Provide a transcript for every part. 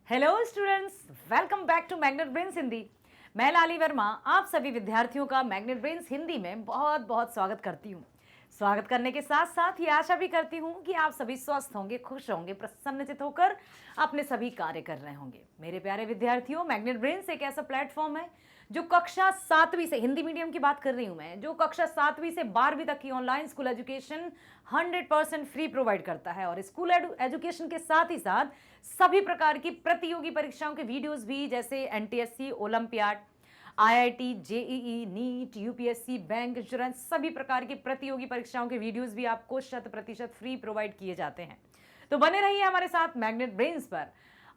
Hello students, welcome back to Magnet Brains Hindi. मैं लाली वर्मा आप सभी विद्यार्थियों का मैग्नेट ब्रेन्स हिंदी में बहुत बहुत स्वागत करती हूँ। स्वागत करने के साथ साथ ये आशा भी करती हूँ कि आप सभी स्वस्थ होंगे, खुश होंगे, प्रसन्नचित होकर अपने सभी कार्य कर रहे होंगे। मेरे प्यारे विद्यार्थियों, मैग्नेट ब्रेन्स एक ऐसा प्लेटफॉर्म है जो कक्षा 7वीं से, हिंदी मीडियम की बात कर रही हूँ मैं, जो कक्षा 7वीं से 12वीं तक की online school education 100% free provide करता है। और स्कूल एजुकेशन के साथ ही साथ सभी प्रकार की प्रतियोगी परीक्षाओं के वीडियोस भी, जैसे NTSC, olympiad, IIT, JEE, NEET, UPSC, bank, insurance, सभी प्रकार की प्रतियोगी परीक्षाओं के वीडियोस भी आपको 100% फ्री प्रोवाइड किए जाते हैं। तो बने रहिए हमारे साथ मैग्नेट ब्रेन्स पर।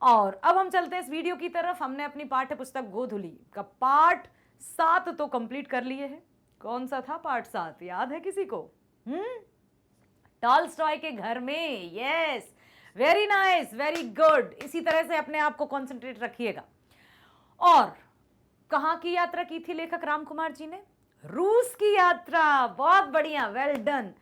और अब हम चलते हैं इस वीडियो की तरफ। हमने अपनी पाठ्य पुस्तक गोधुली का पार्ट 7 तो कंप्लीट कर लिए हैं। कौन सा था पार्ट 7, याद है किसी को? टॉलस्टॉय के घर में। Yes, very nice, very good. इसी तरह से अपने आप को कॉन्सेंट्रेट रखिएगा। और कहां की यात्रा की थी लेखक राम कुमार जी ने? रूस की यात्रा। बहुत बढ़िया, वेल डन।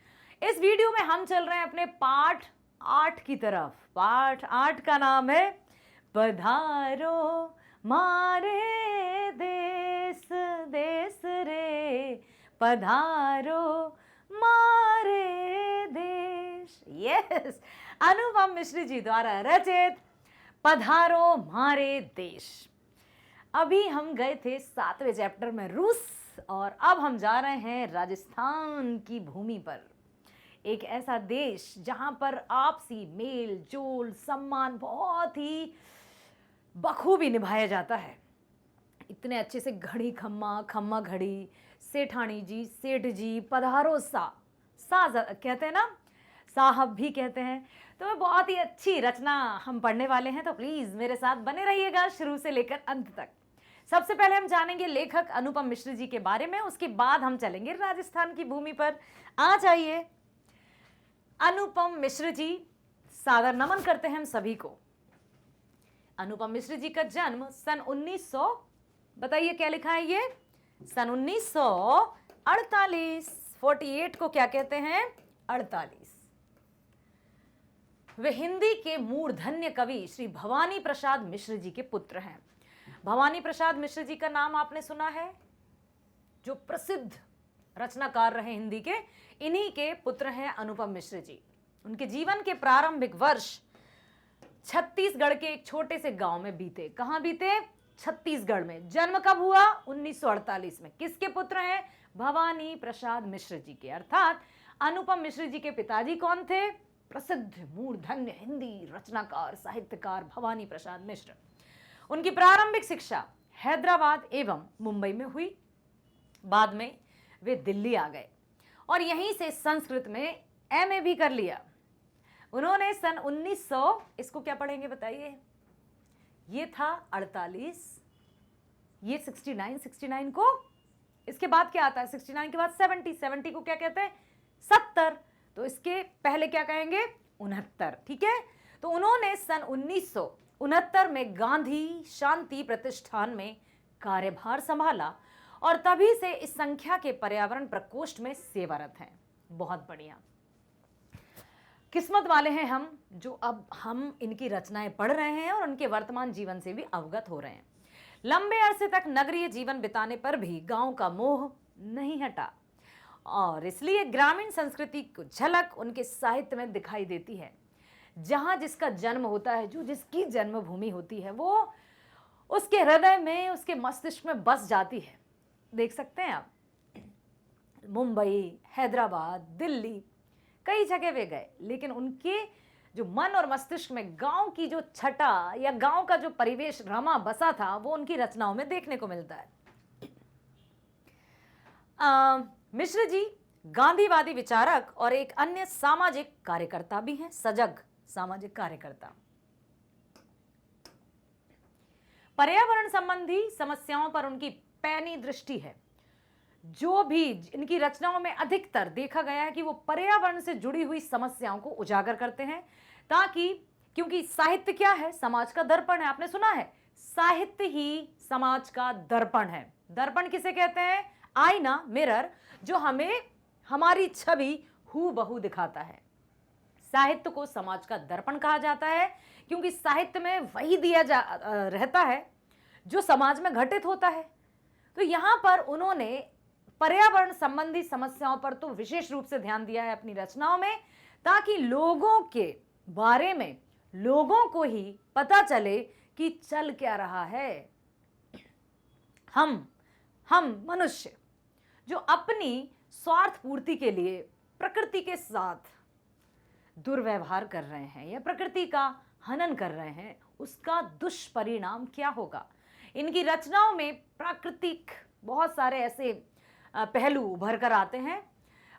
इस वीडियो में हम चल रहे हैं अपने पार्ट 8 की तरफ। पार्ट 8 का नाम है पधारो मारे देश देश रे, पधारो मारे देश। यस, अनुपम मिश्र जी द्वारा रचित पधारो मारे देश। अभी हम गए थे 7वें चैप्टर में रूस, और अब हम जा रहे हैं राजस्थान की भूमि पर। एक ऐसा देश जहां पर आपसी मेल जोल, सम्मान बहुत ही बखूबी निभाया जाता है। इतने अच्छे से घड़ी खम्मा, खम्मा घड़ी, सेठानी जी, सेठ जी, पधारो सा कहते हैं ना, साहब भी कहते हैं। तो बहुत ही अच्छी रचना हम पढ़ने वाले हैं, तो प्लीज मेरे साथ बने रहिएगा शुरू से लेकर अंत तक। सबसे पहले हम जानेंगे लेखक अनुपम मिश्र जी के बारे में, उसके बाद हम चलेंगे राजस्थान की भूमि पर। आ जाइए। अनुपम मिश्र जी, सादर नमन करते हैं हम सभी को। अनुपम मिश्र जी का जन्म सन 1900, बताइए क्या लिखा है ये? सन 1948। 48 को क्या कहते हैं? 48। वे हिंदी के मूर्धन्य कवि श्री भवानी प्रसाद मिश्र जी के पुत्र हैं। भवानी प्रसाद मिश्र जी का नाम आपने सुना है, जो प्रसिद्ध रचनाकार रहे हिंदी के। इन्हीं के पुत्र हैं अनुपम मिश्र जी। उनके जीवन के प्रारंभिक वर्ष छत्तीसगढ़ के एक छोटे से गांव में बीते। कहां बीते? छत्तीसगढ़ में। जन्म कब हुआ? 1948 में। किसके पुत्र हैं? भवानी प्रसाद मिश्र जी के। अर्थात अनुपम मिश्र जी के पिताजी कौन थे? प्रसिद्ध मूर्धन्य हिंदी रचनाकार, साहित्यकार भवानी प्रसाद मिश्र। उनकी प्रारंभिक शिक्षा हैदराबाद एवं मुंबई में हुई। बाद में वे दिल्ली आ गए और यहीं से संस्कृत में एमए भी कर लिया। उन्होंने सन 1900, इसको क्या पढ़ेंगे बताइए? ये था 48, ये 69 को, इसके बाद क्या आता है? 69 के बाद 70 को क्या कहते हैं? 70। तो इसके पहले क्या कहेंगे? 69। ठीक है। तो उन्होंने सन 1969 में गांधी शांति प्रतिष्ठान में कार्यभार संभाला और तभी से इस संख्या के पर्यावरण प्रकोष्ठ में सेवारत हैं। बहुत बढ़िया, किस्मत वाले हैं हम जो अब हम इनकी रचनाएं पढ़ रहे हैं और उनके वर्तमान जीवन से भी अवगत हो रहे हैं। लंबे अरसे तक नगरीय जीवन बिताने पर भी गांव का मोह नहीं हटा और इसलिए ग्रामीण संस्कृति की झलक उनके साहित्य में दिखाई देती है। जहां जिसका जन्म होता है, जो जिसकी जन्मभूमि होती है, वो उसके हृदय में, उसके मस्तिष्क में बस जाती है। देख सकते हैं आप, मुंबई, हैदराबाद, दिल्ली, कई जगह वे गए, लेकिन उनके जो मन और मस्तिष्क में गांव की जो छटा या गांव का जो परिवेश रमा बसा था, वो उनकी रचनाओं में देखने को मिलता है। मिश्र जी गांधीवादी विचारक और एक अन्य सामाजिक कार्यकर्ता भी हैं, सजग सामाजिक कार्यकर्ता। पर्यावरण संबंधी समस्याओं पर उनकी पैनी दृष्टि है। जो भी इनकी रचनाओं में अधिकतर देखा गया है कि वो पर्यावरण से जुड़ी हुई समस्याओं को उजागर करते हैं, ताकि, क्योंकि साहित्य क्या है? समाज का दर्पण है। आपने सुना है, साहित्य ही समाज का दर्पण है। दर्पण किसे कहते हैं? आईना, मिरर, जो हमें हमारी छवि हूबहू दिखाता है। साहित्य को समाज का दर्पण कहा जाता है क्योंकि साहित्य में वही दिया रहता है जो समाज में घटित होता है। तो यहाँ पर उन्होंने पर्यावरण संबंधी समस्याओं पर तो विशेष रूप से ध्यान दिया है अपनी रचनाओं में, ताकि लोगों के बारे में लोगों को ही पता चले कि चल क्या रहा है। हम मनुष्य जो अपनी स्वार्थ पूर्ति के लिए प्रकृति के साथ दुर्व्यवहार कर रहे हैं या प्रकृति का हनन कर रहे हैं, उसका दुष्परिणाम क्या होगा। इनकी रचनाओं में प्राकृतिक बहुत सारे ऐसे पहलू उभर कर आते हैं।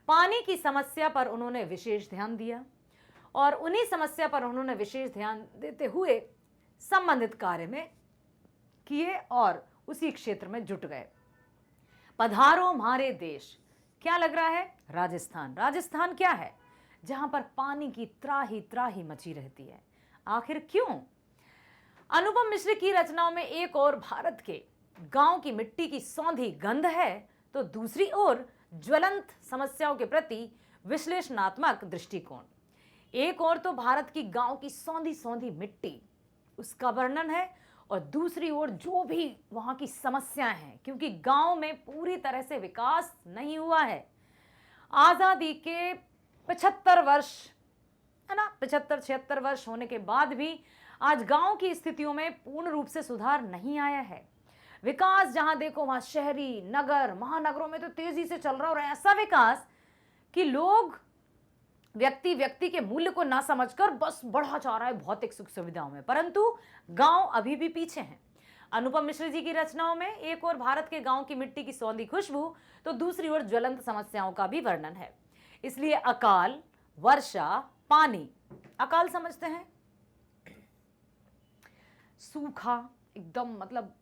पानी की समस्या पर उन्होंने विशेष ध्यान दिया और उन्हीं समस्या पर उन्होंने विशेष ध्यान देते हुए संबंधित कार्य में किए और उसी क्षेत्र में जुट गए। पधारो हमारे देश, क्या लग रहा है? राजस्थान। राजस्थान क्या है? जहां पर पानी की त्राही त्राही मची रहती है। आखिर क्यों? अनुपम मिश्र की रचनाओं में एक और भारत के गांव की मिट्टी की सौंधी गंध है, तो दूसरी ओर ज्वलंत समस्याओं के प्रति विश्लेषणात्मक दृष्टिकोण। एक और तो भारत की गांव की सौंधी सौंधी मिट्टी, उसका वर्णन है, और दूसरी ओर जो भी वहां की समस्याएं हैं, क्योंकि गांव में पूरी तरह से विकास नहीं हुआ है। आजादी के 75 वर्ष है ना, 75-76 वर्ष होने के बाद भी आज गांव की स्थितियों में पूर्ण रूप से सुधार नहीं आया है। विकास जहां देखो वहां शहरी नगर महानगरों में तो तेजी से चल रहा है, और ऐसा विकास कि लोग व्यक्ति के मूल्य को ना समझकर बस बढ़ा जा रहा है भौतिक सुख सुविधाओं में, परंतु गांव अभी भी पीछे हैं। अनुपम मिश्र जी की रचनाओं में एक और भारत के गांव की मिट्टी की सौंधी खुशबू, तो दूसरी ओर ज्वलंत समस्याओं का भी वर्णन है। इसलिए अकाल, वर्षा, पानी, अकाल समझते हैं सूखा, एकदम मतलब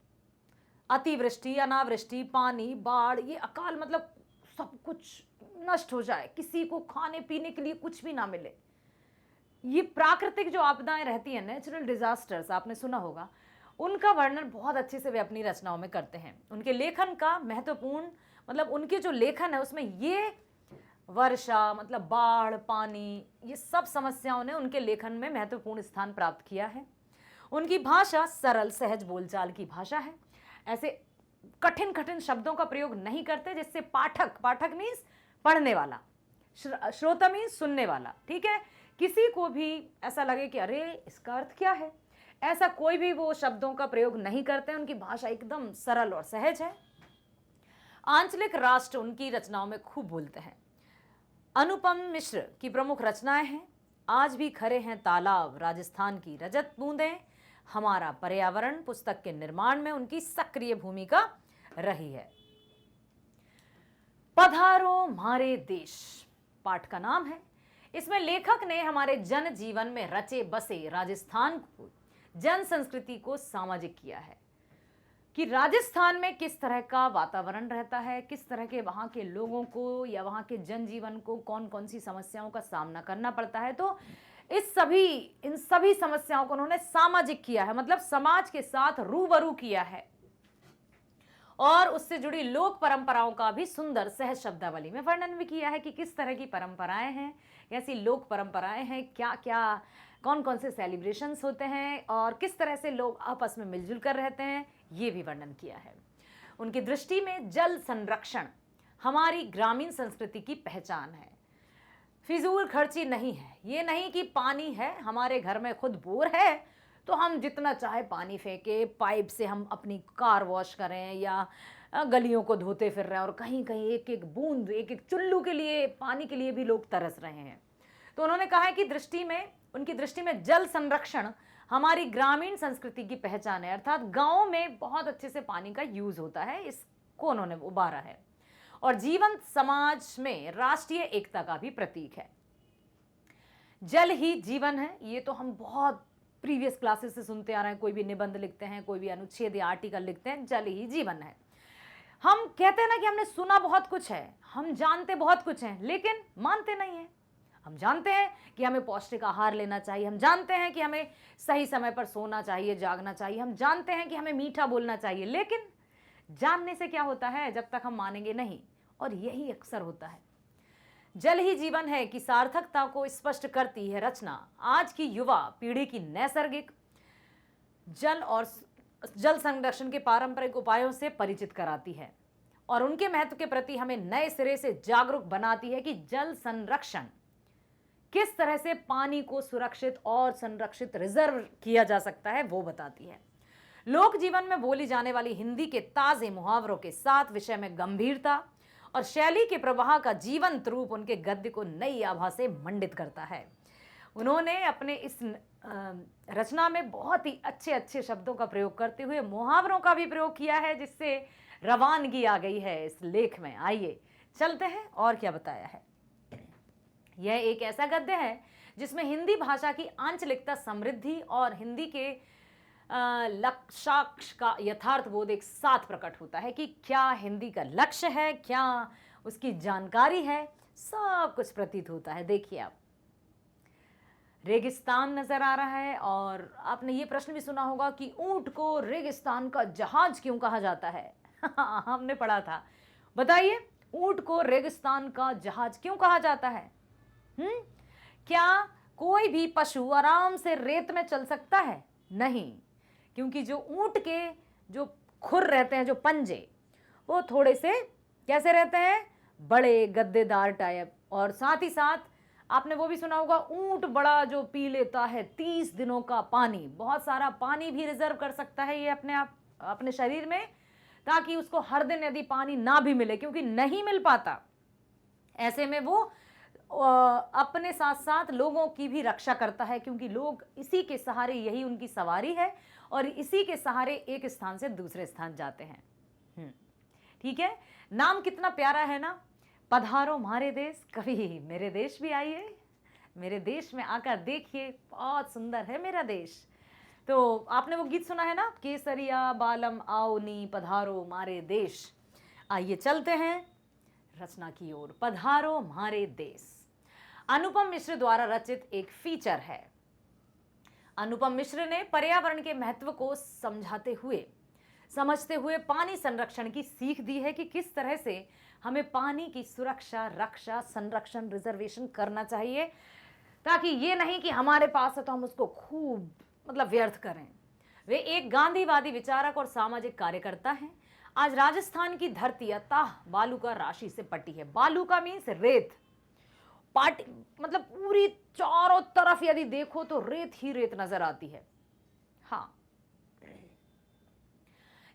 अतिवृष्टि, अनावृष्टि, पानी, बाढ़, ये अकाल मतलब सब कुछ नष्ट हो जाए, किसी को खाने पीने के लिए कुछ भी ना मिले। ये प्राकृतिक जो आपदाएं रहती हैं, नेचुरल डिजास्टर्स, आपने सुना होगा, उनका वर्णन बहुत अच्छे से वे अपनी रचनाओं में करते हैं। उनके लेखन का महत्वपूर्ण मतलब उनके जो लेखन है उसमें ये वर्षा मतलब बाढ़, पानी, ये सब समस्याओं ने उनके लेखन में महत्वपूर्ण स्थान प्राप्त किया है। उनकी भाषा सरल सहज बोलचाल की भाषा है। ऐसे कठिन कठिन शब्दों का प्रयोग नहीं करते जिससे पाठक मीन्स पढ़ने वाला, श्रोता मीन्स सुनने वाला, ठीक है, किसी को भी ऐसा लगे कि अरे इसका अर्थ क्या है, ऐसा कोई भी वो शब्दों का प्रयोग नहीं करते। उनकी भाषा एकदम सरल और सहज है। आंचलिक राष्ट्र उनकी रचनाओं में खूब बोलते हैं। अनुपम मिश्र की प्रमुख रचनाएं हैं आज भी खरे हैं तालाब, राजस्थान की रजत बूंदें, हमारा पर्यावरण, पुस्तक के निर्माण में उनकी सक्रिय भूमिका रही है। पधारो हमारे देश पाठ का नाम है। इसमें लेखक ने हमारे जन जीवन में रचे बसे राजस्थान को, जन संस्कृति को सामाजिक किया है कि राजस्थान में किस तरह का वातावरण रहता है, किस तरह के वहाँ के लोगों को या वहाँ के जनजीवन को कौन कौन सी समस्याओं का सामना करना पड़ता है। तो इन सभी समस्याओं को उन्होंने सामाजिक किया है, मतलब समाज के साथ रूबरू किया है, और उससे जुड़ी लोक परंपराओं का भी सुंदर सहज शब्दावली में वर्णन भी किया है कि किस तरह की परंपराएं हैं, कैसी लोक परंपराएं हैं, क्या क्या कौन कौन से सेलिब्रेशंस होते हैं और किस तरह से लोग आपस में मिलजुल कर रहते हैं, ये भी वर्णन किया है। उनकी दृष्टि में जल संरक्षण हमारी ग्रामीण संस्कृति की पहचान है, फिजूल खर्ची नहीं है। ये नहीं कि पानी है, हमारे घर में खुद बोर है तो हम जितना चाहे पानी फेंके, पाइप से हम अपनी कार वॉश करें या गलियों को धोते फिर रहे हैं, और कहीं कहीं एक एक बूंद, एक एक चुल्लू के लिए, पानी के लिए भी लोग तरस रहे हैं। तो उन्होंने कहा है कि उनकी दृष्टि में जल संरक्षण हमारी ग्रामीण संस्कृति की पहचान है, अर्थात गाँव में बहुत अच्छे से पानी का यूज होता है, इसको उन्होंने उबारा है, और जीवंत समाज में राष्ट्रीय एकता का भी प्रतीक है। जल ही जीवन है, ये तो हम बहुत प्रीवियस क्लासेस से सुनते आ रहे हैं। कोई भी निबंध लिखते हैं, कोई भी अनुच्छेद या आर्टिकल लिखते हैं, जल ही जीवन है। हम कहते हैं ना कि हमने सुना बहुत कुछ है, हम जानते बहुत कुछ है, लेकिन मानते नहीं है। हम जानते हैं कि हमें पौष्टिक आहार लेना चाहिए, हम जानते हैं कि हमें सही समय पर सोना चाहिए, जागना चाहिए, हम जानते हैं कि हमें मीठा बोलना चाहिए, लेकिन जानने से क्या होता है जब तक हम मानेंगे नहीं, और यही अक्सर होता है। जल ही जीवन है की सार्थकता को स्पष्ट करती है रचना आज की युवा पीढ़ी की नैसर्गिक जल संरक्षण के पारंपरिक उपायों से परिचित कराती है और उनके महत्व के प्रति हमें नए सिरे से जागरूक बनाती है कि जल संरक्षण किस तरह से पानी को सुरक्षित और संरक्षित रिजर्व किया जा सकता है वो बताती है। लोक जीवन में बोली जाने वाली हिंदी के ताजे मुहावरों के साथ विषय में गंभीरता और शैली के प्रवाह का जीवंत रूप उनके गद्य को नई आभा से मंडित करता है। उन्होंने अपने इस रचना में बहुत ही अच्छे अच्छे शब्दों का प्रयोग करते हुए मुहावरों का भी प्रयोग किया है, जिससे रवानगी आ गई है इस लेख में। आइए चलते हैं और क्या बताया है। यह एक ऐसा गद्य है जिसमें हिंदी भाषा की आंचलिकता, समृद्धि और हिंदी के लक्ष्याक्ष का यथार्थ बोध एक साथ प्रकट होता है कि क्या हिंदी का लक्ष्य है, क्या उसकी जानकारी है, सब कुछ प्रतीत होता है। देखिए आप, रेगिस्तान नजर आ रहा है और आपने ये प्रश्न भी सुना होगा कि ऊंट को रेगिस्तान का जहाज क्यों कहा जाता है। हमने पढ़ा था। बताइए, ऊंट को रेगिस्तान का जहाज क्यों कहा जाता है? क्या कोई भी पशु आराम से रेत में चल सकता है? नहीं, क्योंकि जो ऊंट के जो खुर रहते हैं, जो पंजे, वो थोड़े से कैसे रहते हैं, बड़े गद्देदार टाइप। और साथ ही साथ आपने वो भी सुना होगा, ऊंट बड़ा जो पी लेता है 30 दिनों का पानी, बहुत सारा पानी भी रिजर्व कर सकता है ये अपने शरीर में, ताकि उसको हर दिन यदि पानी ना भी मिले, क्योंकि नहीं मिल पाता, ऐसे में वो अपने साथ साथ लोगों की भी रक्षा करता है, क्योंकि लोग इसी के सहारे, यही उनकी सवारी है और इसी के सहारे एक स्थान से दूसरे स्थान जाते हैं। ठीक है, नाम कितना प्यारा है ना, पधारो हमारे देश, कभी मेरे देश भी आइए, मेरे देश में आकर देखिए, बहुत सुंदर है मेरा देश। तो आपने वो गीत सुना है ना, केसरिया बालम आओ नी पधारो हमारे देश। आइए चलते हैं रचना की ओर। पधारो हमारे देश अनुपम मिश्र द्वारा रचित एक फीचर है। अनुपम मिश्र ने पर्यावरण के महत्व को समझते हुए पानी संरक्षण की सीख दी है कि किस तरह से हमें पानी की सुरक्षा, रक्षा, संरक्षण, रिजर्वेशन करना चाहिए, ताकि ये नहीं कि हमारे पास है तो हम उसको खूब व्यर्थ करें। वे एक गांधीवादी विचारक और सामाजिक कार्यकर्ता हैं। आज राजस्थान की धरती अथाह बालूका राशि से पटी है। बालूका मीन्स रेत, पार्टी पूरी चारों तरफ यदि देखो तो रेत ही रेत नजर आती है। हाँ,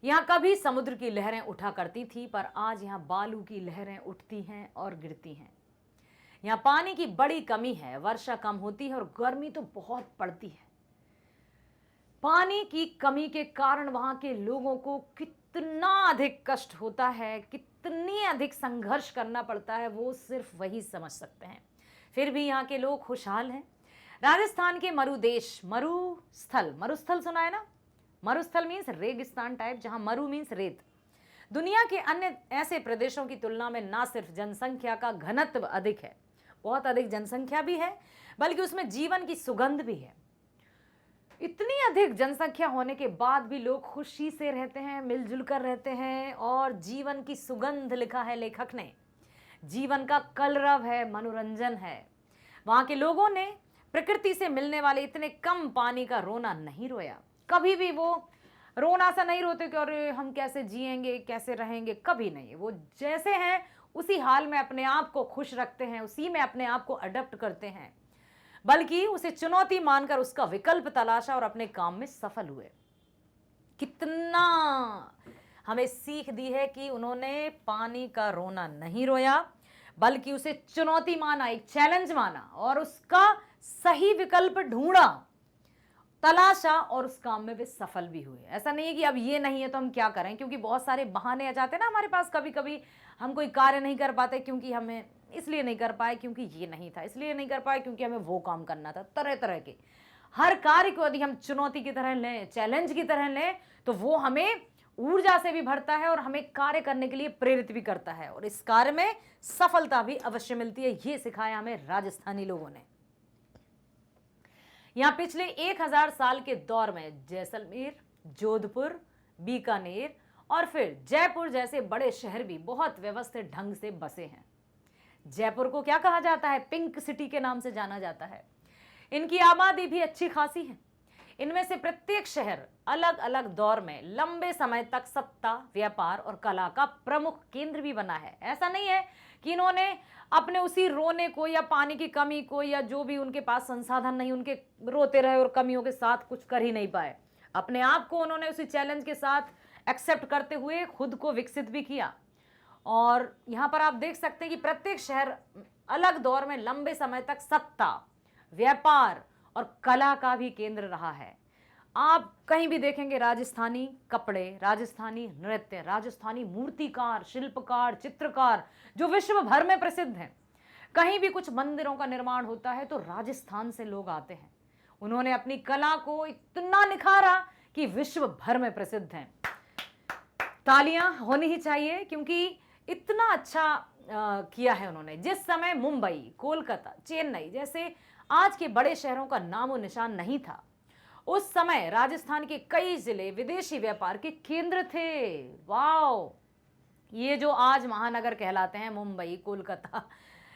यहां कभी समुद्र की लहरें उठा करती थी, पर आज यहां बालू की लहरें उठती हैं और गिरती हैं। यहां पानी की बड़ी कमी है, वर्षा कम होती है और गर्मी तो बहुत पड़ती है। पानी की कमी के कारण वहां के लोगों को कितना अधिक कष्ट होता है, कितनी अधिक संघर्ष करना पड़ता है, वो सिर्फ वही समझ सकते हैं। फिर भी यहाँ के लोग खुशहाल हैं। राजस्थान के मरुदेश, मरुस्थल सुना है ना, मरुस्थल मीन्स रेगिस्तान टाइप, जहां मरु मीन्स रेत। दुनिया के अन्य ऐसे प्रदेशों की तुलना में ना सिर्फ जनसंख्या का घनत्व अधिक है, बहुत अधिक जनसंख्या भी है, बल्कि उसमें जीवन की सुगंध भी है। इतनी अधिक जनसंख्या होने के बाद भी लोग खुशी से रहते हैं, मिलजुल कर रहते हैं, और जीवन की सुगंध लिखा है लेखक ने। जीवन का कलरव है, मनोरंजन है। वहां के लोगों ने प्रकृति से मिलने वाले इतने कम पानी का रोना नहीं रोया। कभी भी वो रोना सा नहीं रोते कि अरे हम कैसे जिएंगे, कैसे रहेंगे, कभी नहीं। वो जैसे हैं उसी हाल में अपने आप को खुश रखते हैं, उसी में अपने आप को अडॉप्ट करते हैं, बल्कि उसे चुनौती मानकर उसका विकल्प तलाशा और अपने काम में सफल हुए। कितना हमें सीख दी है कि उन्होंने पानी का रोना नहीं रोया, बल्कि उसे चुनौती माना, एक चैलेंज माना और उसका सही विकल्प ढूंढा, तलाशा, और उस काम में वे सफल भी हुए। ऐसा नहीं है कि अब ये नहीं है तो हम क्या करें, क्योंकि बहुत सारे बहाने आ जाते हैं ना हमारे पास। कभी कभी हम कोई कार्य नहीं कर पाते क्योंकि हमें इसलिए नहीं कर पाए क्योंकि ये नहीं था, इसलिए नहीं कर पाए क्योंकि हमें वो काम करना था। तरह तरह के हर कार्य को यदि हम चुनौती की तरह लें, चैलेंज की तरह लें, तो वो हमें ऊर्जा से भी भरता है और हमें कार्य करने के लिए प्रेरित भी करता है, और इस कार्य में सफलता भी अवश्य मिलती है। ये सिखाया हमें राजस्थानी लोगों ने। यहां पिछले 1000 साल के दौर में जैसलमेर, जोधपुर, बीकानेर और फिर जयपुर जैसे बड़े शहर भी बहुत व्यवस्थित ढंग से बसे हैं। जयपुर को क्या कहा जाता है? पिंक सिटी के नाम से जाना जाता है। इनकी आबादी भी अच्छी खासी है। इनमें से प्रत्येक शहर अलग अलग दौर में लंबे समय तक सत्ता, व्यापार और कला का प्रमुख केंद्र भी बना है। ऐसा नहीं है कि इन्होंने अपने उसी रोने को या पानी की कमी को या जो भी उनके पास संसाधन नहीं, उनके रोते रहे और कमियों के साथ कुछ कर ही नहीं पाए। अपने आप को उन्होंने उसी चैलेंज के साथ एक्सेप्ट करते हुए खुद को विकसित भी किया। और यहाँ पर आप देख सकते हैं कि प्रत्येक शहर अलग दौर में लंबे समय तक सत्ता, व्यापार और कला का भी केंद्र रहा है। आप कहीं भी देखेंगे राजस्थानी कपड़े, राजस्थानी नृत्य, राजस्थानी मूर्तिकार, शिल्पकार, चित्रकार जो विश्व भर में प्रसिद्ध हैं। कहीं भी कुछ मंदिरों का निर्माण होता है तो राजस्थान से लोग आते हैं। उन्होंने अपनी कला को इतना निखारा कि विश्व भर में प्रसिद्ध हैं। तालियां होनी ही चाहिए क्योंकि इतना अच्छा किया है उन्होंने। जिस समय मुंबई, कोलकाता, चेन्नई जैसे आज के बड़े शहरों का नामो निशान नहीं था, उस समय राजस्थान के कई जिले विदेशी व्यापार के केंद्र थे। वाओ! ये जो आज महानगर कहलाते हैं, मुंबई, कोलकाता,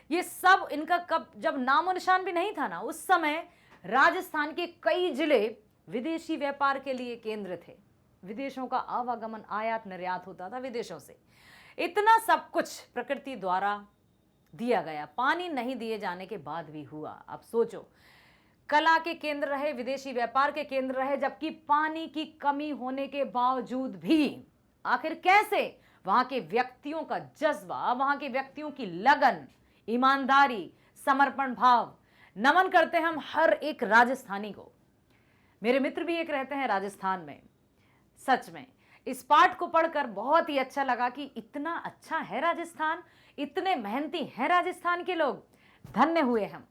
ये सब इनका कब जब नामो निशान भी नहीं था ना, उस समय राजस्थान के कई जिले विदेशी व्यापार के लिए केंद्र थे। विदेशों का आवागमन, आयात निर्यात होता था विदेशों से। इतना सब कुछ प्रकृति द्वारा दिया गया, पानी नहीं दिए जाने के बाद भी हुआ। अब सोचो, कला के केंद्र रहे, विदेशी व्यापार के केंद्र रहे, जबकि पानी की कमी होने के बावजूद भी आखिर कैसे वहां के व्यक्तियों का जज्बा, वहां के व्यक्तियों की लगन, ईमानदारी, समर्पण भाव। नमन करते हैं हम हर एक राजस्थानी को। मेरे मित्र भी एक रहते हैं राजस्थान में। सच में इस पाठ को पढ़कर बहुत ही अच्छा लगा कि इतना अच्छा है राजस्थान, इतने मेहनती हैं राजस्थान के लोग, धन्य हुए हम।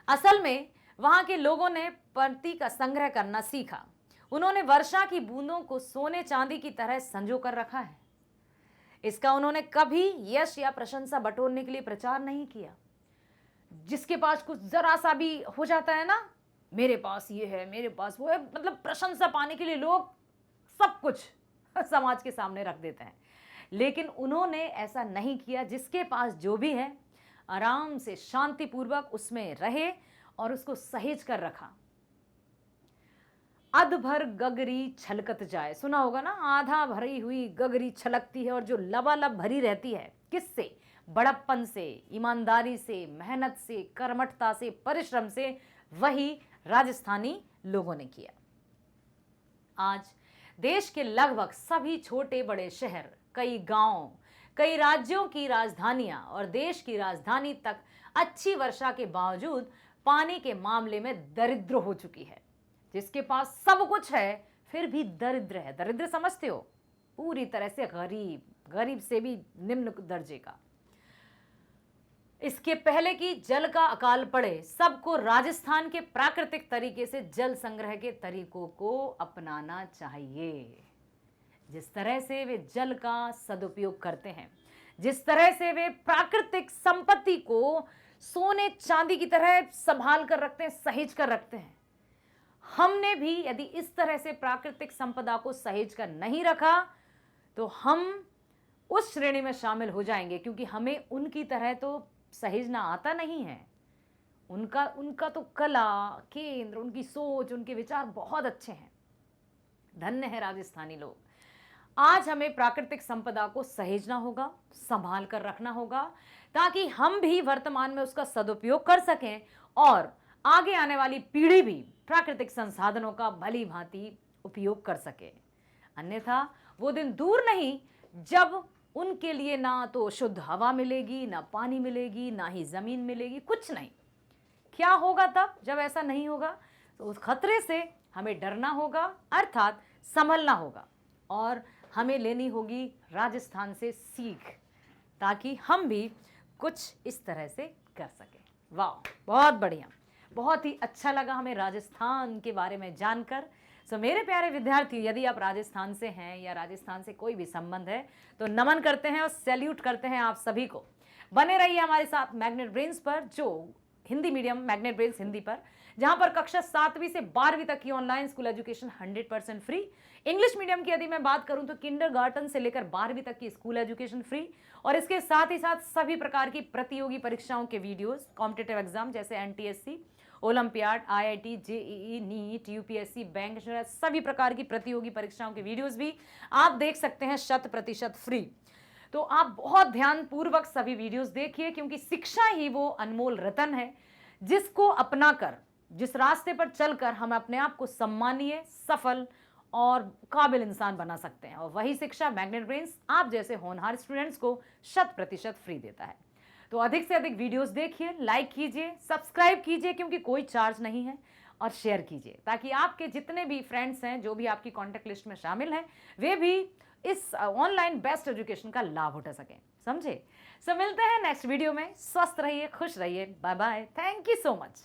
असल में वहां के लोगों ने प्रकृति का संग्रह करना सीखा। उन्होंने वर्षा की बूंदों को सोने चांदी की तरह संजो कर रखा है। इसका उन्होंने कभी यश या प्रशंसा बटोरने के लिए प्रचार नहीं किया। जिसके पास कुछ जरा सा भी हो जाता है ना, मेरे पास ये है, मेरे पास वो है, मतलब प्रशंसा पाने के लिए लोग सब कुछ समाज के सामने रख देते हैं। लेकिन उन्होंने ऐसा नहीं किया। जिसके पास जो भी है आराम से शांतिपूर्वक उसमें रहे और उसको सहेज कर रखा। अध भर गगरी छलकत जाए, सुना होगा ना, आधा भरी हुई गगरी छलकती है और जो लबालब भरी रहती है, किससे? बड़प्पन से, ईमानदारी से, मेहनत से, कर्मठता से, परिश्रम से। वही राजस्थानी लोगों ने किया। आज देश के लगभग सभी छोटे बड़े शहर, कई गांव, कई राज्यों की राजधानियां और देश की राजधानी तक अच्छी वर्षा के बावजूद पानी के मामले में दरिद्र हो चुकी है। जिसके पास सब कुछ है फिर भी दरिद्र है। दरिद्र समझते हो? पूरी तरह से गरीब, गरीब से भी निम्न दर्जे का। इसके पहले कि जल का अकाल पड़े, सबको राजस्थान के प्राकृतिक तरीके से जल संग्रह के तरीकों को अपनाना चाहिए। जिस तरह से वे जल का सदुपयोग करते हैं, जिस तरह से वे प्राकृतिक संपत्ति को सोने चांदी की तरह संभाल कर रखते हैं, सहेज कर रखते हैं, हमने भी यदि इस तरह से प्राकृतिक संपदा को सहेज कर नहीं रखा तो हम उस श्रेणी में शामिल हो जाएंगे, क्योंकि हमें उनकी तरह तो सहेजना आता नहीं है। उनका तो कला केंद्र, उनकी सोच, उनके विचार बहुत अच्छे हैं। धन्य है राजस्थानी लोग। आज हमें प्राकृतिक संपदा को सहेजना होगा, संभाल कर रखना होगा, ताकि हम भी वर्तमान में उसका सदुपयोग कर सकें और आगे आने वाली पीढ़ी भी प्राकृतिक संसाधनों का भली भांति उपयोग कर सके। अन्यथा वो दिन दूर नहीं जब उनके लिए ना तो शुद्ध हवा मिलेगी, ना पानी मिलेगी, ना ही जमीन मिलेगी, कुछ नहीं। क्या होगा तब जब ऐसा नहीं होगा? तो उस खतरे से हमें डरना होगा, अर्थात संभलना होगा, और हमें लेनी होगी राजस्थान से सीख, ताकि हम भी कुछ इस तरह से कर सकें। वाह, बहुत बढ़िया, बहुत ही अच्छा लगा हमें राजस्थान के बारे में जानकर। सो मेरे प्यारे विद्यार्थी, यदि आप राजस्थान से हैं या राजस्थान से कोई भी संबंध है तो नमन करते हैं और सैल्यूट करते हैं आप सभी को। बने रहिए हमारे साथ मैग्नेट ब्रेन्स पर, जो Hindi medium magnet Brains Hindi पर, जहां पर कक्षा 7वीं से 12वीं तक की online school education 100% free. English medium की यदि मैं बात करूं तो किंडरगार्टन से लेकर 12वीं तक की स्कूल एजुकेशन फ्री, और इसके साथ ही साथ सभी प्रकार की प्रतियोगी परीक्षाओं के वीडियोस, कॉम्पिटिटिव एग्जाम जैसे NTSC, olympiad, IIT, JEE, NEET, UPSC, bank, सभी प्रकार की प्रतियोगी परीक्षाओं के वीडियोस भी आप देख सकते हैं 100% फ्री। तो आप बहुत ध्यानपूर्वक सभी वीडियोस देखिए, क्योंकि शिक्षा ही वो अनमोल रतन है जिसको अपनाकर, जिस रास्ते पर चलकर हम अपने आप को सम्मानीय, सफल और काबिल इंसान बना सकते हैं। और वही शिक्षा मैग्नेट ब्रेन्स आप जैसे होनहार स्टूडेंट्स को 100% फ्री देता है। तो अधिक से अधिक वीडियोस देखिए, लाइक कीजिए, सब्सक्राइब कीजिए क्योंकि कोई चार्ज नहीं है, और शेयर कीजिए ताकि आपके जितने भी फ्रेंड्स हैं जो भी आपकी कॉन्टैक्ट लिस्ट में शामिल हैं वे भी इस ऑनलाइन बेस्ट एजुकेशन का लाभ उठा सकें। समझे? मिलते हैं नेक्स्ट वीडियो में। स्वस्थ रहिए, खुश रहिए, bye bye, thank you so much.